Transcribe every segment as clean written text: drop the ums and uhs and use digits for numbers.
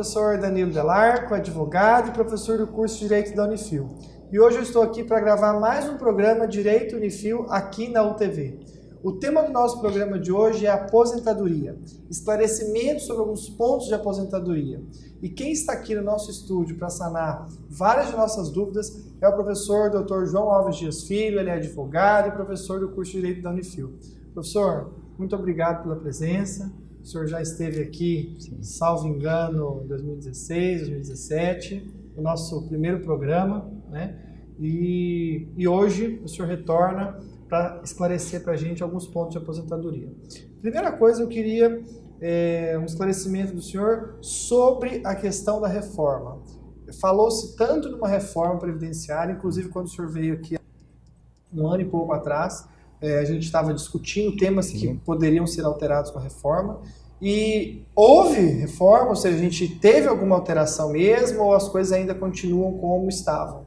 professor Danilo Delarco, advogado e professor do curso de Direito da Unifil. E hoje eu estou aqui para gravar mais um programa Direito Unifil aqui na UTV. O tema do nosso programa de hoje é aposentadoria, esclarecimento sobre alguns pontos de aposentadoria. E quem está aqui no nosso estúdio para sanar várias de nossas dúvidas é o professor Dr. João Alves Dias Filho, ele é advogado e professor do curso de Direito da Unifil. Professor, muito obrigado pela presença. O senhor já esteve aqui, salvo engano, em 2016, 2017, no nosso primeiro programa, né? E hoje o senhor retorna para esclarecer para a gente alguns pontos de aposentadoria. Primeira coisa, eu queria um esclarecimento do senhor sobre a questão da reforma. Falou-se tanto numa reforma previdenciária, inclusive quando o senhor veio aqui um ano e pouco atrás, a gente estava discutindo temas que poderiam ser alterados com a reforma, e houve reforma, ou seja, a gente teve alguma alteração mesmo, ou as coisas ainda continuam como estavam?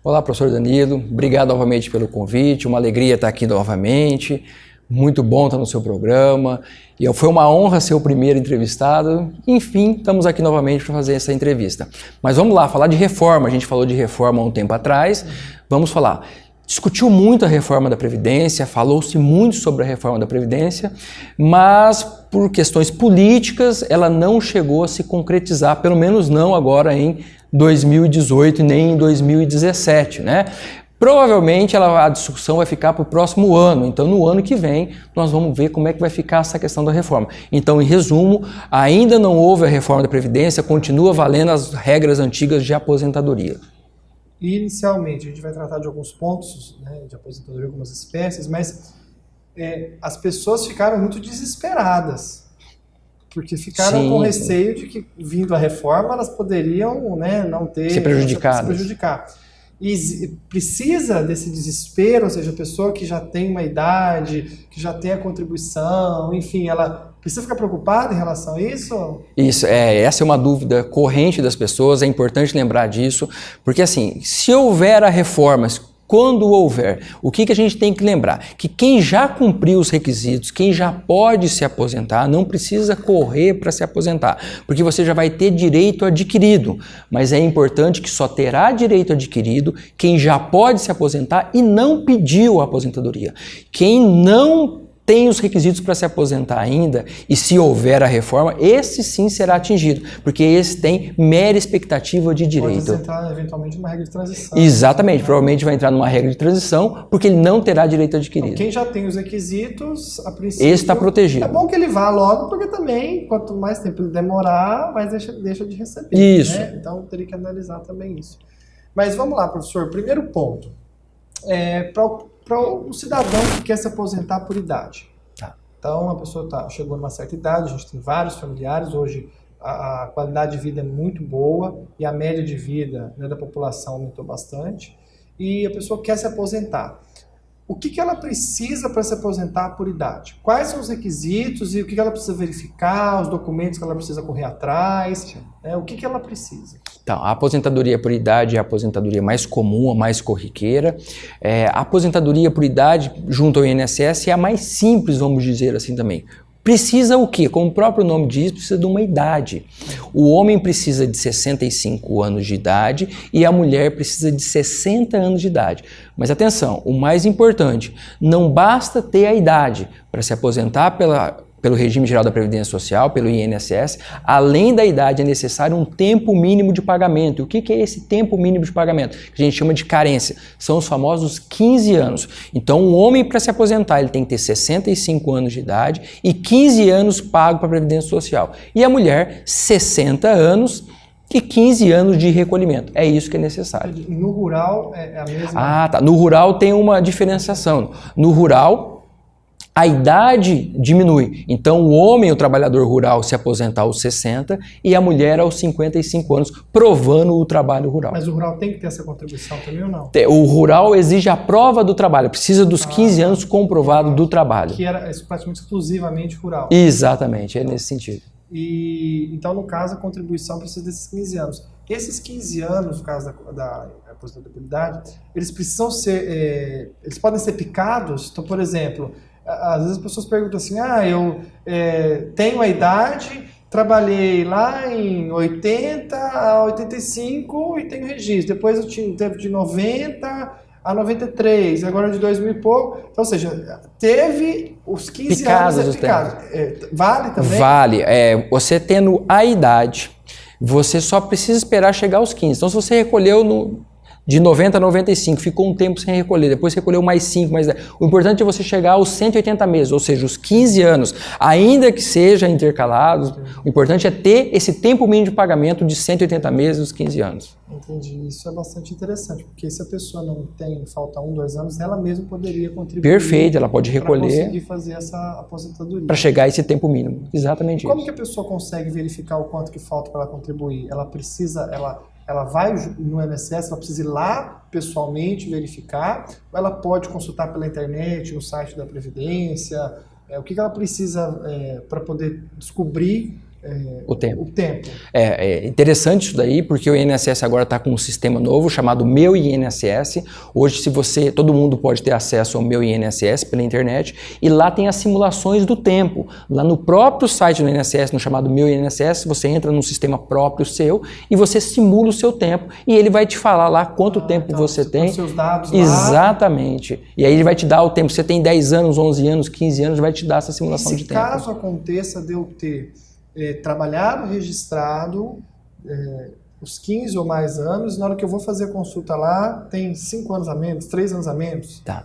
Olá, professor Danilo, obrigado novamente pelo convite, uma alegria estar aqui novamente, muito bom estar no seu programa, e foi uma honra ser o primeiro entrevistado, enfim, estamos aqui novamente para fazer essa entrevista. Mas vamos lá, falar de reforma, a gente falou de reforma há um tempo atrás, vamos falar. Discutiu muito a reforma da Previdência, falou-se muito sobre a reforma da Previdência, mas por questões políticas ela não chegou a se concretizar, pelo menos não agora em 2018 nem em 2017, né? Provavelmente a discussão vai ficar para o próximo ano, então no ano que vem nós vamos ver como é que vai ficar essa questão da reforma. Então, em resumo, ainda não houve a reforma da Previdência, continua valendo as regras antigas de aposentadoria. Inicialmente, a gente vai tratar de alguns pontos, né, de aposentadoria, algumas espécies, mas as pessoas ficaram muito desesperadas, porque ficaram com receio de que, vindo a reforma, elas poderiam, né, não ter... Se prejudicar. E precisa desse desespero, ou seja, a pessoa que já tem uma idade, que já tem a contribuição, enfim, ela... Precisa ficar preocupado em relação a isso? Isso, essa é uma dúvida corrente das pessoas, é importante lembrar disso, porque assim, se houver a reforma, quando houver, o que a gente tem que lembrar? Que quem já cumpriu os requisitos, quem já pode se aposentar, não precisa correr para se aposentar, porque você já vai ter direito adquirido, mas é importante que só terá direito adquirido quem já pode se aposentar e não pediu a aposentadoria. Quem não tem os requisitos para se aposentar ainda, e se houver a reforma, esse sim será atingido, porque esse tem mera expectativa de direito. Pode entrar eventualmente numa regra de transição. Exatamente, provavelmente vai entrar numa regra de transição, porque ele não terá direito adquirido. Então, quem já tem os requisitos, a princípio... Esse está protegido. É bom que ele vá logo, porque também, quanto mais tempo ele demorar, mais deixa de receber. Isso. Né? Então, teria que analisar também isso. Mas vamos lá, professor. Primeiro ponto. Para o cidadão que quer se aposentar por idade. Então, a pessoa chegou numa certa idade, a gente tem vários familiares, hoje a qualidade de vida é muito boa e a média de vida, né, da população aumentou bastante, e a pessoa quer se aposentar. O que ela precisa para se aposentar por idade? Quais são os requisitos e o que ela precisa verificar, os documentos que ela precisa correr atrás, né, o que ela precisa? Então, a aposentadoria por idade é a aposentadoria mais comum, a mais corriqueira. A aposentadoria por idade, junto ao INSS, é a mais simples, vamos dizer assim também. Precisa o quê? Como o próprio nome diz, precisa de uma idade. O homem precisa de 65 anos de idade e a mulher precisa de 60 anos de idade. Mas atenção, o mais importante, não basta ter a idade para se aposentar pelo regime geral da Previdência Social, pelo INSS, além da idade é necessário um tempo mínimo de pagamento. E o que é esse tempo mínimo de pagamento? Que a gente chama de carência. São os famosos 15 anos. Então, um homem para se aposentar, ele tem que ter 65 anos de idade e 15 anos pago para a Previdência Social. E a mulher, 60 anos e 15 anos de recolhimento. É isso que é necessário. No rural é a mesma? Tá. No rural tem uma diferenciação. No rural, a idade diminui. Então, o homem, o trabalhador rural, se aposenta aos 60 e a mulher aos 55 anos, provando o trabalho rural. Mas o rural tem que ter essa contribuição também ou não? O rural exige a prova do trabalho, precisa dos 15 anos comprovado do trabalho. Que era praticamente exclusivamente rural. Exatamente, é nesse sentido. Então, no caso, a contribuição precisa desses 15 anos. Esses 15 anos, no caso da aposentabilidade, eles precisam ser, eles podem ser picados. Então, por exemplo, às vezes as pessoas perguntam assim, eu tenho a idade trabalhei lá em 80 a 85 e tenho registro. Depois eu teve de 90 a 93, agora de 2000 e pouco. Então, ou seja, teve os 15 Picadas anos picados. Vale também? Vale. Você tendo a idade, você só precisa esperar chegar aos 15. Então, se você recolheu de 90 a 95, ficou um tempo sem recolher, depois recolheu mais 5, mais 10. O importante é você chegar aos 180 meses, ou seja, os 15 anos, ainda que seja intercalados, o importante é ter esse tempo mínimo de pagamento de 180 meses, os 15 anos. Entendi. Isso é bastante interessante, porque se a pessoa não tem, falta 1, 2 anos, ela mesma poderia contribuir. Perfeito, ela pode recolher. Para conseguir fazer essa aposentadoria. Para chegar a esse tempo mínimo, exatamente Como isso. que a pessoa consegue verificar o quanto que falta para ela contribuir? Ela precisa, ela vai no INSS, ela precisa ir lá pessoalmente verificar, ou ela pode consultar pela internet, no site da Previdência? O que ela precisa para poder descobrir o tempo? É interessante isso daí, porque o INSS agora está com um sistema novo chamado Meu INSS. Hoje, todo mundo pode ter acesso ao Meu INSS pela internet, e lá tem as simulações do tempo. Lá no próprio site do INSS, no chamado Meu INSS, você entra num sistema próprio seu e você simula o seu tempo, e ele vai te falar lá quanto tempo então, você tem. Os seus dados lá. Exatamente. E aí ele vai te dar o tempo. Você tem 10 anos, 11 anos, 15 anos, vai te dar essa simulação de tempo. Se caso aconteça de eu ter trabalhado, registrado, os 15 ou mais anos, na hora que eu vou fazer a consulta lá, tem 5 anos a menos, 3 anos a menos? Tá.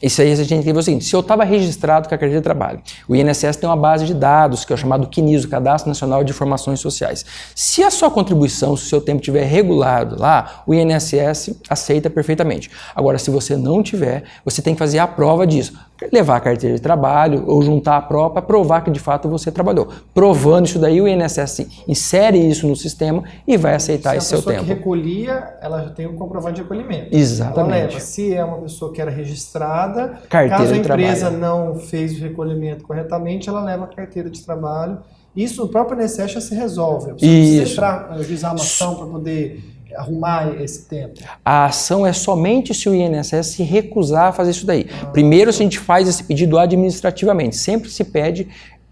Isso aí a gente tem que ver o seguinte: se eu estava registrado com a carteira de trabalho, o INSS tem uma base de dados que é o chamado CNIS, o Cadastro Nacional de Informações Sociais. Se a sua contribuição, se o seu tempo estiver regulado lá, o INSS aceita perfeitamente. Agora, se você não tiver, você tem que fazer a prova disso. Levar a carteira de trabalho ou juntar a prova para provar que de fato você trabalhou. Provando isso daí, o INSS insere isso no sistema e vai aceitar esse seu tempo. Se a pessoa que recolhia, ela já tem um comprovante de recolhimento. Exatamente. Ela leva. Se é uma pessoa que era registrada, carteira caso a de empresa trabalho não fez o recolhimento corretamente, ela leva a carteira de trabalho. Isso no próprio INSS já se resolve. Você precisa entrar, juizar uma ação para poder arrumar esse tempo. A ação é somente se o INSS se recusar a fazer isso daí. Primeiro, se a gente faz esse pedido administrativamente, sempre se pede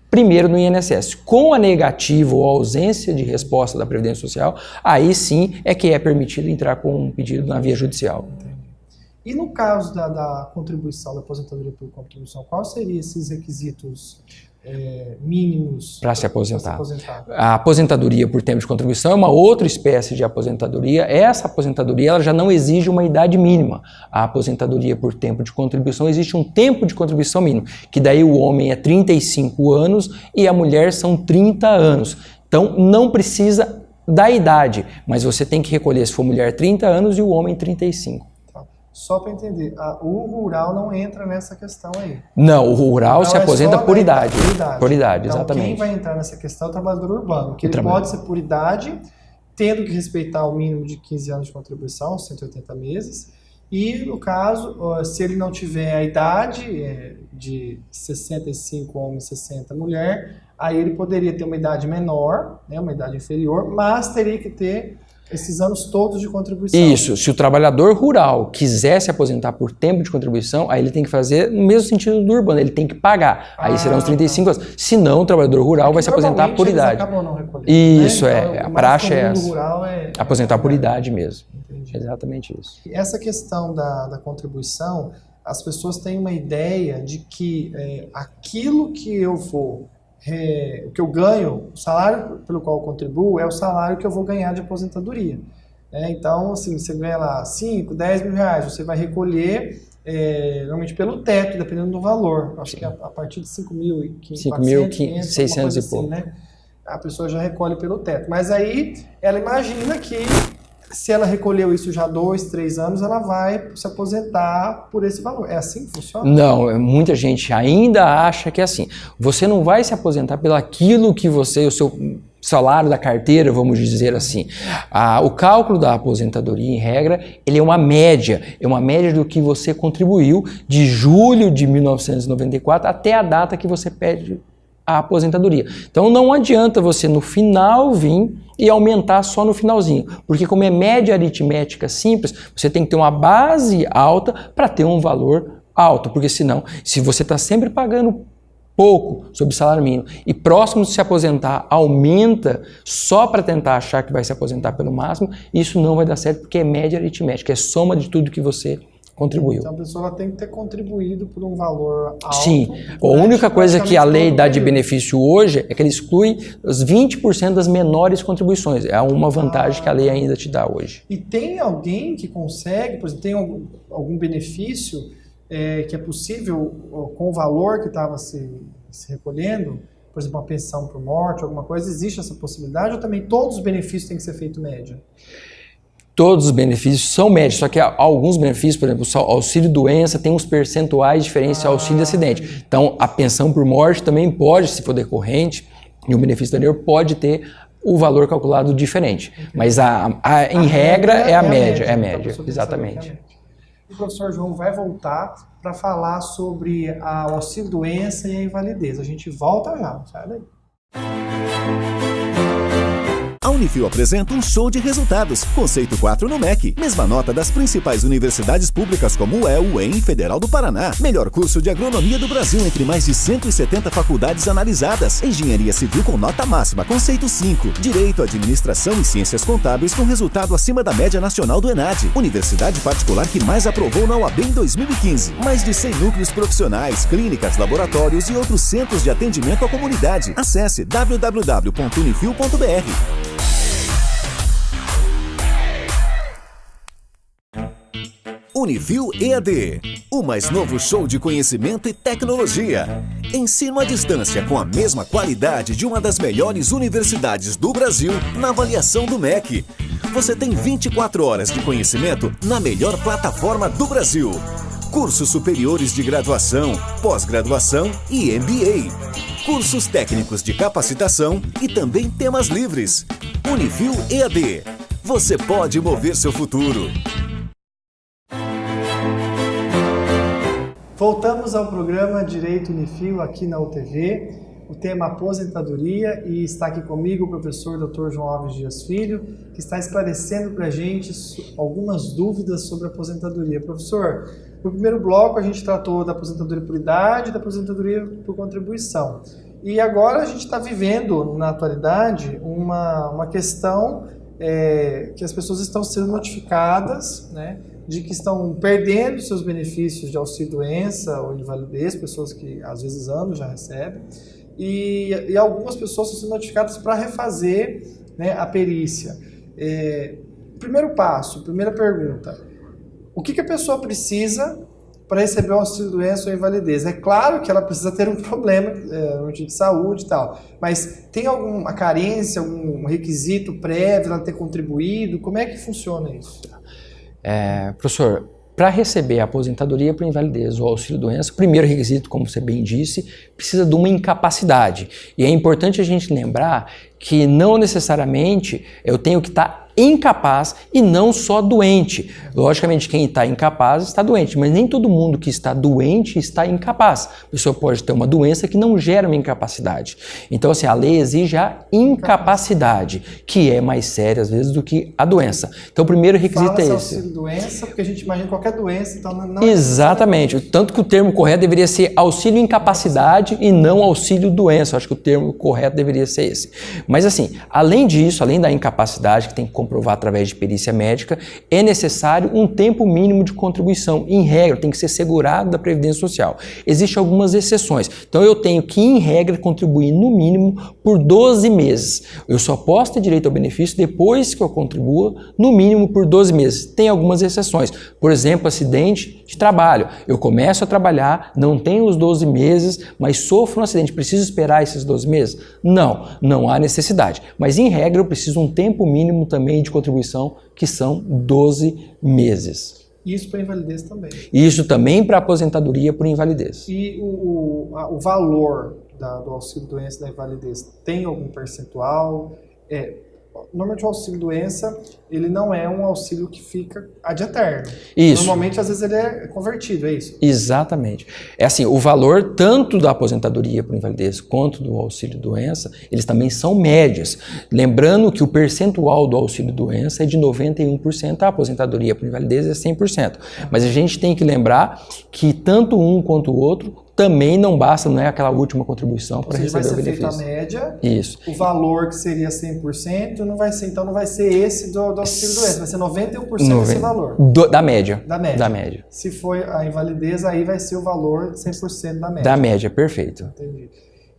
primeiro no INSS. Com a negativa ou a ausência de resposta da Previdência Social, aí sim é que é permitido entrar com um pedido na via judicial. Entendi. E no caso da contribuição, da aposentadoria por contribuição, quais seriam esses requisitos mínimos para se aposentar? A aposentadoria por tempo de contribuição é uma outra espécie de aposentadoria. Essa aposentadoria ela já não exige uma idade mínima. A aposentadoria por tempo de contribuição existe um tempo de contribuição mínimo, que daí o homem é 35 anos e a mulher são 30 anos. Então não precisa da idade, mas você tem que recolher se for mulher 30 anos e o homem 35. Só para entender, o rural não entra nessa questão aí. Não, o rural se aposenta por idade. Por idade, então, exatamente. Quem vai entrar nessa questão é o trabalhador urbano, que ele pode ser por idade, tendo que respeitar o mínimo de 15 anos de contribuição, 180 meses, e no caso, se ele não tiver a idade de 65 homem e 60 mulher, aí ele poderia ter uma idade menor, né, uma idade inferior, mas teria que ter esses anos todos de contribuição. Isso. Se o trabalhador rural quiser se aposentar por tempo de contribuição, aí ele tem que fazer no mesmo sentido do urbano, ele tem que pagar. Aí serão os 35 anos. Se não, o trabalhador rural vai se aposentar por idade. Não recolher, isso, né? Então, a praxe é essa. Rural aposentar por idade mesmo. Entendi. Exatamente isso. Essa questão da contribuição, as pessoas têm uma ideia de que aquilo que eu vou o que eu ganho, o salário pelo qual eu contribuo é o salário que eu vou ganhar de aposentadoria. Então, assim, você ganha lá 5, 10 mil reais, você vai recolher normalmente pelo teto, dependendo do valor. Acho que a partir de 5.600 e pouco. Né? A pessoa já recolhe pelo teto. Mas aí ela imagina que se ela recolheu isso já 2, 3 anos, ela vai se aposentar por esse valor. É assim que funciona? Não, muita gente ainda acha que é assim. Você não vai se aposentar pelo aquilo que o seu salário da carteira, vamos dizer assim. O cálculo da aposentadoria, em regra, ele é uma média do que você contribuiu de julho de 1994 até a data que você pede a aposentadoria. Então não adianta você no final vir e aumentar só no finalzinho, porque como é média aritmética simples, você tem que ter uma base alta para ter um valor alto, porque senão, se você está sempre pagando pouco sobre o salário mínimo e próximo de se aposentar aumenta só para tentar achar que vai se aposentar pelo máximo, isso não vai dar certo porque é média aritmética, é soma de tudo que você contribuiu. Então a pessoa tem que ter contribuído por um valor alto. Sim, a única coisa que a lei dá de benefício hoje é que ele exclui os 20% das menores contribuições. É uma vantagem que a lei ainda te dá hoje. E tem alguém que consegue, por exemplo, tem algum benefício que é possível com o valor que estava se recolhendo, por exemplo, uma pensão por morte, alguma coisa, existe essa possibilidade ou também todos os benefícios têm que ser feito média? Todos os benefícios são médios, só que alguns benefícios, por exemplo, o auxílio-doença tem uns percentuais diferentes ao auxílio-acidente. Então, a pensão por morte também pode, se for decorrente, e o benefício anterior pode ter o valor calculado diferente. Mas, em regra, é a média. É a média, exatamente. O professor João vai voltar para falar sobre o auxílio-doença e a invalidez. A gente volta já, sai daí. A Unifil apresenta um show de resultados. Conceito 4 no MEC. Mesma nota das principais universidades públicas como o UEL, UEM e Federal do Paraná. Melhor curso de agronomia do Brasil entre mais de 170 faculdades analisadas. Engenharia civil com nota máxima, conceito 5. Direito, administração e ciências contábeis com resultado acima da média nacional do ENAD. Universidade particular que mais aprovou na UAB em 2015. Mais de 100 núcleos profissionais, clínicas, laboratórios e outros centros de atendimento à comunidade. Acesse www.unifil.br. Unifil EAD, o mais novo show de conhecimento e tecnologia. Ensino à distância com a mesma qualidade de uma das melhores universidades do Brasil na avaliação do MEC. Você tem 24 horas de conhecimento na melhor plataforma do Brasil. Cursos superiores de graduação, pós-graduação e MBA. Cursos técnicos de capacitação e também temas livres. Unifil EAD. Você pode mover seu futuro. Voltamos ao programa Direito Unifil aqui na UTV, o tema aposentadoria, e está aqui comigo o professor Dr. João Alves Dias Filho, que está esclarecendo para a gente algumas dúvidas sobre a aposentadoria. Professor, no primeiro bloco a gente tratou da aposentadoria por idade e da aposentadoria por contribuição. E agora a gente está vivendo, na atualidade, uma questão que as pessoas estão sendo notificadas, né, de que estão perdendo seus benefícios de auxílio-doença ou invalidez, pessoas que às vezes anos já recebem, e algumas pessoas estão sendo notificadas para refazer, né, a perícia. Primeiro passo, primeira pergunta, o que a pessoa precisa para receber o auxílio-doença ou invalidez? É claro que ela precisa ter um problema de saúde e tal, mas tem alguma carência, algum requisito prévio, ela ter contribuído? Como é que funciona isso? Professor, para receber a aposentadoria por invalidez ou auxílio-doença, o primeiro requisito, como você bem disse, precisa de uma incapacidade. E é importante a gente lembrar que não necessariamente eu tenho que estar incapaz e não só doente. Logicamente, quem está incapaz está doente, mas nem todo mundo que está doente está incapaz. A pessoa pode ter uma doença que não gera uma incapacidade. Então, assim, a lei exige a incapacidade, que é mais séria, às vezes, do que a doença. Então, o primeiro requisito é esse. Auxílio-doença, porque a gente imagina qualquer doença, então não Exatamente. Tanto que o termo correto deveria ser auxílio-incapacidade e não auxílio-doença. Eu acho que o termo correto deveria ser esse. Mas, assim, além disso, além da incapacidade, que tem que comprovar através de perícia médica, é necessário um tempo mínimo de contribuição. Em regra, tem que ser segurado da Previdência Social. Existem algumas exceções. Então, eu tenho que, em regra, contribuir no mínimo por 12 meses. Eu só posso ter direito ao benefício depois que eu contribua, no mínimo por 12 meses. Tem algumas exceções. Por exemplo, acidente de trabalho. Eu começo a trabalhar, não tenho os 12 meses, mas sofro um acidente. Preciso esperar esses 12 meses? Não há necessidade. Mas, em regra, eu preciso um tempo mínimo também de contribuição, que são 12 meses. Isso para invalidez também. Isso também para aposentadoria por invalidez. E o valor do auxílio-doença da invalidez tem algum percentual? Normalmente o auxílio-doença, ele não é um auxílio que fica ad eterno. Isso. Normalmente, às vezes, ele é convertido, é isso? Exatamente. É assim, o valor tanto da aposentadoria por invalidez quanto do auxílio-doença, eles também são médios. Lembrando que o percentual do auxílio-doença é de 91%, a aposentadoria por invalidez é 100%. Mas a gente tem que lembrar que tanto um quanto o outro também não basta, não é aquela última contribuição para receber o benefício. Vai ser feita a média, isso. O valor que seria 100% não vai ser, então não vai ser esse do auxílio doença, vai ser 91% desse valor. Da média. Da média. Da média. Se for a invalidez, aí vai ser o valor 100% da média. Da média, perfeito. Entendi.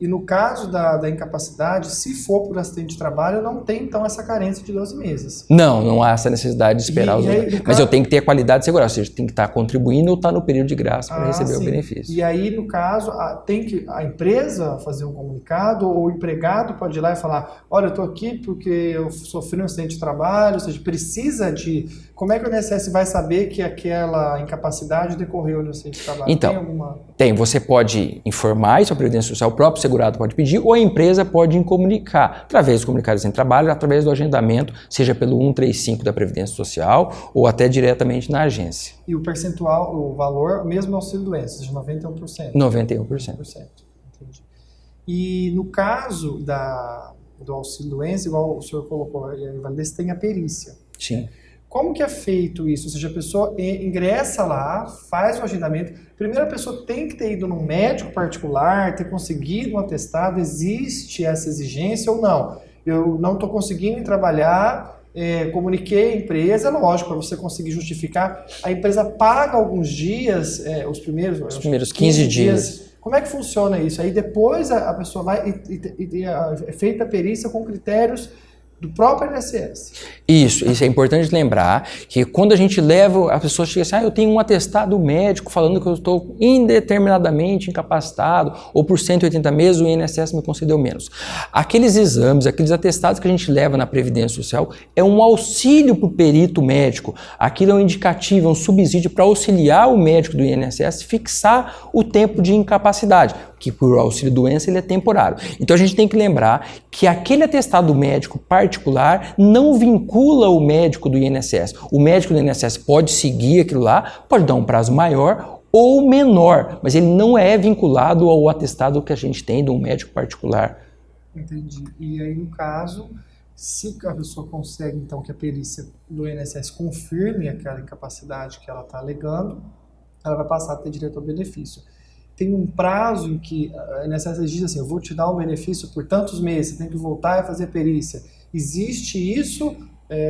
E no caso da incapacidade, se for por acidente de trabalho, não tem então essa carência de 12 meses. Não há essa necessidade de esperar os outros. Mas eu tenho que ter a qualidade de segurança, ou seja, tem que estar contribuindo ou estar no período de graça para receber o benefício. E aí, no caso, tem que a empresa fazer um comunicado ou o empregado pode ir lá e falar, olha, eu estou aqui porque eu sofri um acidente de trabalho, ou seja, precisa de... Como é que o INSS vai saber que aquela incapacidade decorreu no acidente de trabalho? Então, tem. Você pode informar isso à Previdência Social, o próprio segurado pode pedir, ou a empresa pode comunicar, através dos comunicados em trabalho, através do agendamento, seja pelo 135 da Previdência Social, ou até diretamente na agência. E o percentual, o valor, mesmo auxílio-doença, seja 91%? 91%. Entendi. E no caso do auxílio-doença, igual o senhor colocou, a invalidez tem a perícia. Sim. Como que é feito isso? Ou seja, a pessoa ingressa lá, faz o agendamento. Primeiro a pessoa tem que ter ido num médico particular, ter conseguido um atestado. Existe essa exigência ou não? Eu não estou conseguindo trabalhar, comuniquei a empresa, lógico, para você conseguir justificar. A empresa paga alguns dias, os primeiros 15 dias. Como é que funciona isso? Aí depois a pessoa vai e é feita a perícia com critérios do próprio INSS. Isso é importante lembrar que quando a gente leva, a pessoa chega assim, eu tenho um atestado médico falando que eu estou indeterminadamente incapacitado ou por 180 meses o INSS me concedeu menos. Aqueles exames, aqueles atestados que a gente leva na Previdência Social é um auxílio para o perito médico. Aquilo é um indicativo, é um subsídio para auxiliar o médico do INSS fixar o tempo de incapacidade, que por auxílio-doença ele é temporário. Então a gente tem que lembrar que aquele atestado médico particular não vincula o médico do INSS. O médico do INSS pode seguir aquilo lá, pode dar um prazo maior ou menor, mas ele não é vinculado ao atestado que a gente tem de um médico particular. Entendi. E aí, no caso, se a pessoa consegue, então, que a perícia do INSS confirme aquela incapacidade que ela está alegando, ela vai passar a ter direito ao benefício. Tem um prazo em que a INSS diz assim, eu vou te dar um benefício por tantos meses, você tem que voltar e fazer perícia. Existe isso?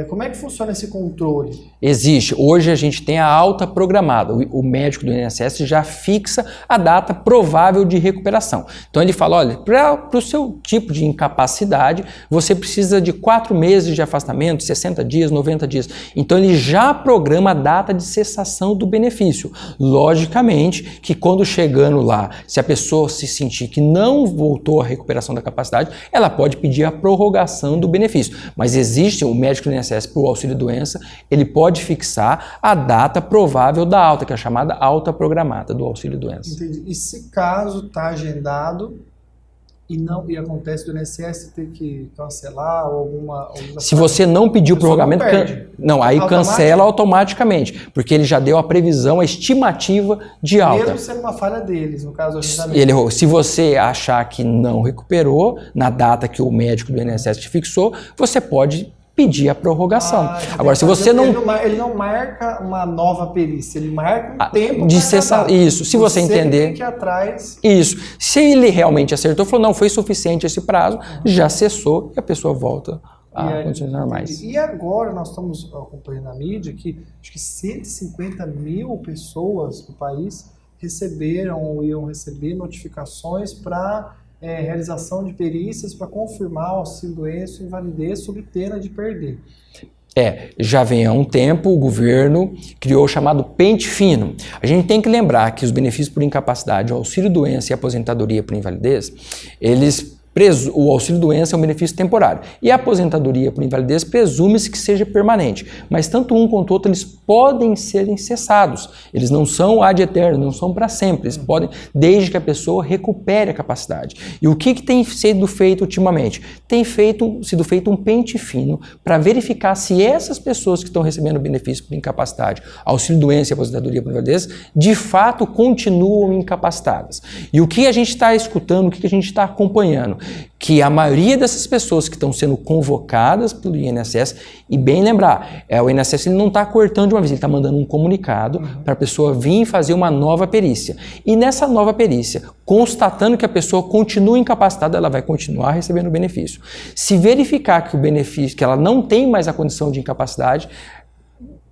Como é que funciona esse controle? Existe. Hoje a gente tem a alta programada. O médico do INSS já fixa a data provável de recuperação. Então ele fala, olha, para o seu tipo de incapacidade, você precisa de 4 meses de afastamento, 60 dias, 90 dias. Então ele já programa a data de cessação do benefício. Logicamente que quando chegando lá, se a pessoa se sentir que não voltou à recuperação da capacidade, ela pode pedir a prorrogação do benefício. Mas existe o médico do INSS para o auxílio-doença, ele pode fixar a data provável da alta, que é a chamada alta programada do auxílio-doença. Entendi. E se caso está agendado e acontece do INSS ter que cancelar ou alguma se você não pediu prorrogamento, aí cancela automaticamente, porque ele já deu a previsão, a estimativa de alta. Mesmo sendo uma falha deles, no caso do agendamento. Se você achar que não recuperou na data que o médico do INSS te fixou, você pode pedir a prorrogação. Agora, se você ele não marca uma nova perícia, ele marca um tempo de cessar. Isso, se você entender. Tem que ir atrás. Isso. Se ele realmente acertou, falou, não, foi suficiente esse prazo, já cessou e a pessoa volta a condições normais. E agora nós estamos acompanhando na mídia que acho que 150 mil pessoas no país receberam ou iam receber notificações para realização de perícias para confirmar auxílio-doença e invalidez sob pena de perder. Já vem há um tempo, o governo criou o chamado pente fino. A gente tem que lembrar que os benefícios por incapacidade, o auxílio-doença e a aposentadoria por invalidez, o auxílio-doença é um benefício temporário e a aposentadoria por invalidez presume-se que seja permanente, mas tanto um quanto o outro eles podem ser cessados, eles não são ad eterno, não são para sempre, eles podem, desde que a pessoa recupere a capacidade. E o que tem sido feito ultimamente? Tem sido feito um pente fino para verificar se essas pessoas que estão recebendo benefício por incapacidade, auxílio-doença e aposentadoria por invalidez, de fato continuam incapacitadas. E o que a gente está escutando, o que a gente está acompanhando? que a maioria dessas pessoas que estão sendo convocadas pelo INSS, e bem lembrar, o INSS ele não está cortando de uma vez, ele está mandando um comunicado para a pessoa vir fazer uma nova perícia. E nessa nova perícia, constatando que a pessoa continua incapacitada, ela vai continuar recebendo o benefício. Se verificar que o benefício, que ela não tem mais a condição de incapacidade,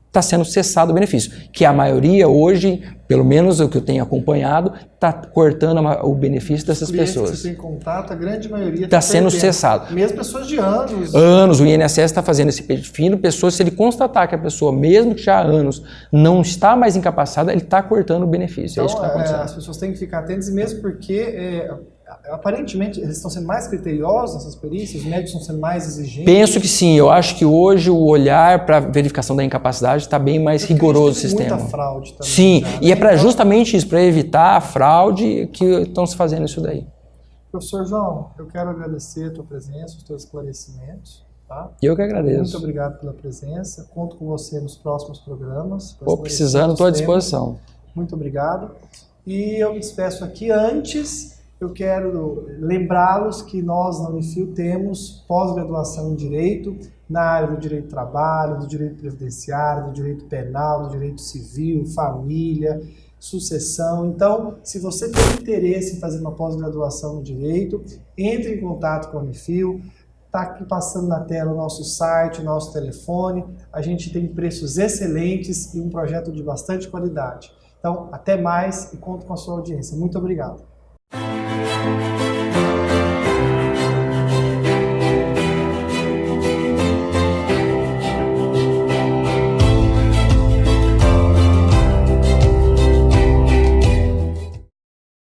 está sendo cessado o benefício, que a maioria hoje, pelo menos o que eu tenho acompanhado, está cortando o benefício dessas pessoas. Que você tem contato, a grande maioria está sendo cessado. Mesmo pessoas de anos. Anos, o INSS está fazendo esse pedido fino, pessoas, se ele constatar que a pessoa, mesmo que já há anos, não está mais incapacitada, ele está cortando o benefício. Então, é isso que está acontecendo. As pessoas têm que ficar atentas, mesmo porque... aparentemente, eles estão sendo mais criteriosos nessas perícias? Os médicos estão sendo mais exigentes? Penso que sim. Eu acho que hoje o olhar para verificação da incapacidade está bem mais rigoroso o sistema. Muita fraude também. Sim, já, e é para então, justamente isso, para evitar a fraude que estão se fazendo isso daí. Professor João, eu quero agradecer a tua presença, os teus esclarecimentos. Tá? Eu que agradeço. Muito obrigado pela presença. Conto com você nos próximos programas. Precisando, estou à disposição. Muito obrigado. E eu me despeço aqui. Antes, eu quero lembrá-los que nós na Unifil temos pós-graduação em Direito, na área do Direito do Trabalho, do Direito Previdenciário, do Direito Penal, do Direito Civil, Família, Sucessão. Então, se você tem interesse em fazer uma pós-graduação no Direito, entre em contato com a Unifil. Está aqui passando na tela o nosso site, o nosso telefone. A gente tem preços excelentes e um projeto de bastante qualidade. Então, até mais e conto com a sua audiência. Muito obrigado.